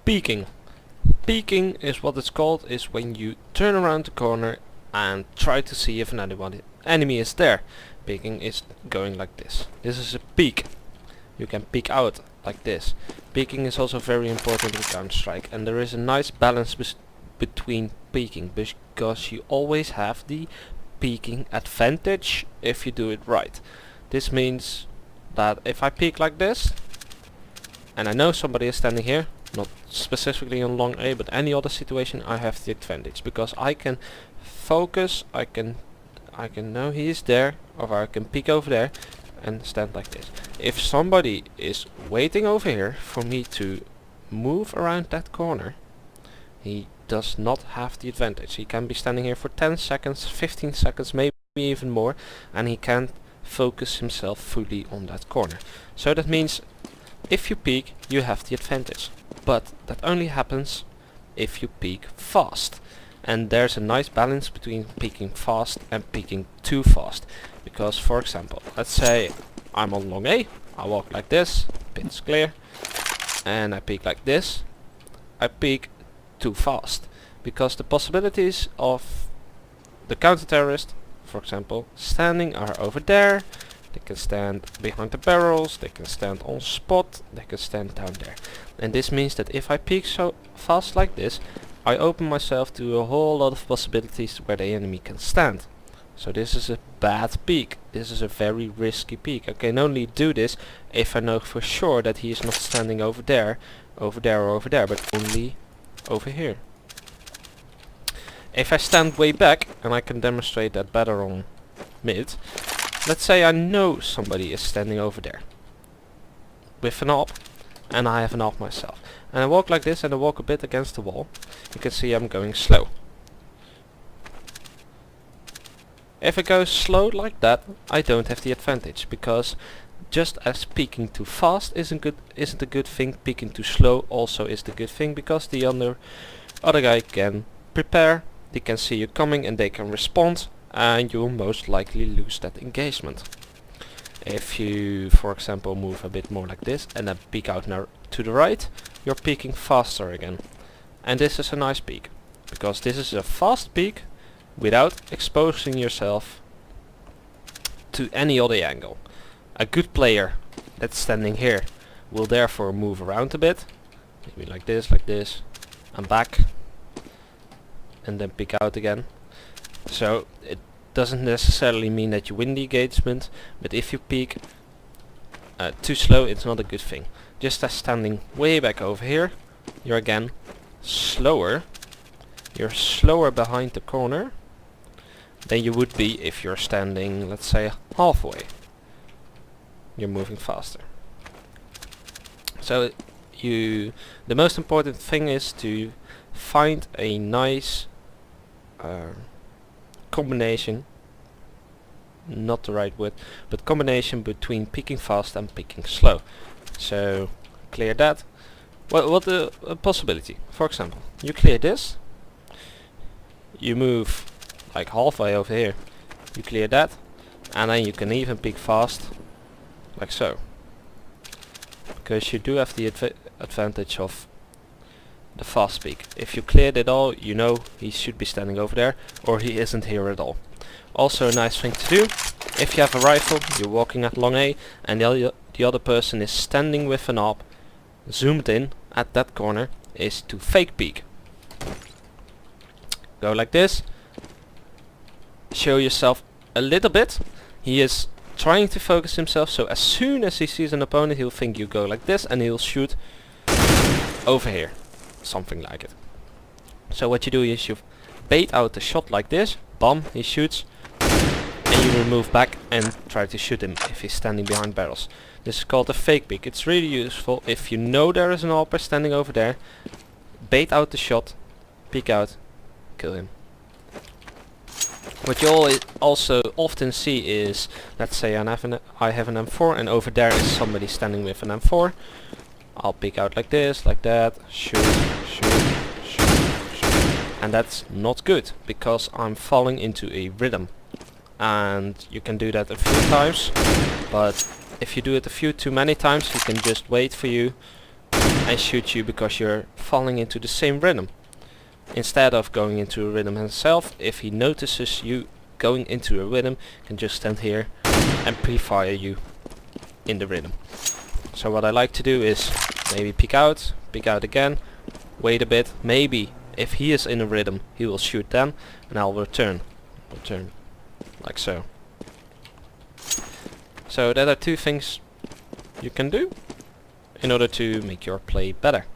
Peeking. Peeking is what it's called, is when you turn around the corner and try to see if an enemy is there. Peeking is going like this. This is a peek. You can peek out like this. Peeking is also very important in Counter-Strike, and there is a nice balance between peeking, because you always have the peeking advantage if you do it right. This means that if I peek like this, and I know somebody is standing here, not specifically on long A, but any other situation, I have the advantage, because I can focus, I can know he is there, or I can peek over there and stand like this. If somebody is waiting over here for me to move around that corner, he does not have the advantage. He can be standing here for 10 seconds, 15 seconds, maybe even more, and he can't focus himself fully on that corner. So that means if you peek, you have the advantage. But that only happens if you peek fast. And there's a nice balance between peeking fast and peeking too fast. Because, for example, let's say I'm on long A, I walk like this, pin's clear, and I peek like this. I peek too fast, because the possibilities of the counter-terrorist, for example, standing are over there. They can stand behind the barrels, they can stand on spot, they can stand down there. And this means that if I peek so fast like this, I open myself to a whole lot of possibilities where the enemy can stand. So this is a bad peek. This is a very risky peek. I can only do this if I know for sure that he is not standing over there, over there or over there, but only over here. If I stand way back, and I can demonstrate that better on mid, let's say I know somebody is standing over there with an AWP, and I have an AWP myself, and I walk like this and I walk a bit against the wall. You can see I'm going slow. If I go slow like that, I don't have the advantage, because just as peeking too fast isn't a good thing, peeking too slow also is the good thing, because the other guy can prepare, they can see you coming and they can respond, and you will most likely lose that engagement. If you, for example, move a bit more like this and then peek out now to the right, you're peeking faster again. And this is a nice peek, because this is a fast peek without exposing yourself to any other angle. A good player that's standing here will therefore move around a bit, maybe like this, and back, and then peek out again. So it doesn't necessarily mean that you win the engagement, but if you peek too slow, it's not a good thing. Just as standing way back over here, you're again slower. You're slower behind the corner than you would be if you're standing, let's say, halfway. You're moving faster. So the most important thing is to find a nice combination, not the right word, but combination between peeking fast and peeking slow. So clear that. What a possibility. For example, you clear this, you move like halfway over here, you clear that, and then you can even peek fast like so, because you do have the advantage of the fast peek. If you cleared it all, you know he should be standing over there, or he isn't here at all. Also a nice thing to do, if you have a rifle, you're walking at long A, and the other person is standing with an AWP zoomed in at that corner, is to fake peek. Go like this, show yourself a little bit. He is trying to focus himself, so as soon as he sees an opponent, he'll think you go like this and he'll shoot over here, something like it. So what you do is you bait out the shot like this, bam, he shoots, and you will move back and try to shoot him if he's standing behind barrels. This is called a fake peek. It's really useful if you know there is an AWPer standing over there. Bait out the shot, peek out, kill him. What you also often see is, let's say I have an M4 and over there is somebody standing with an M4. I'll peek out like this, like that, shoot, shoot, shoot, shoot. And that's not good, because I'm falling into a rhythm. And you can do that a few times, but if you do it a few too many times, he can just wait for you and shoot you because you're falling into the same rhythm. Instead of going into a rhythm himself, if he notices you going into a rhythm, he can just stand here and pre-fire you in the rhythm. So what I like to do is maybe peek out again, wait a bit, maybe if he is in a rhythm he will shoot then, and I'll return like so. So that are two things you can do in order to make your play better.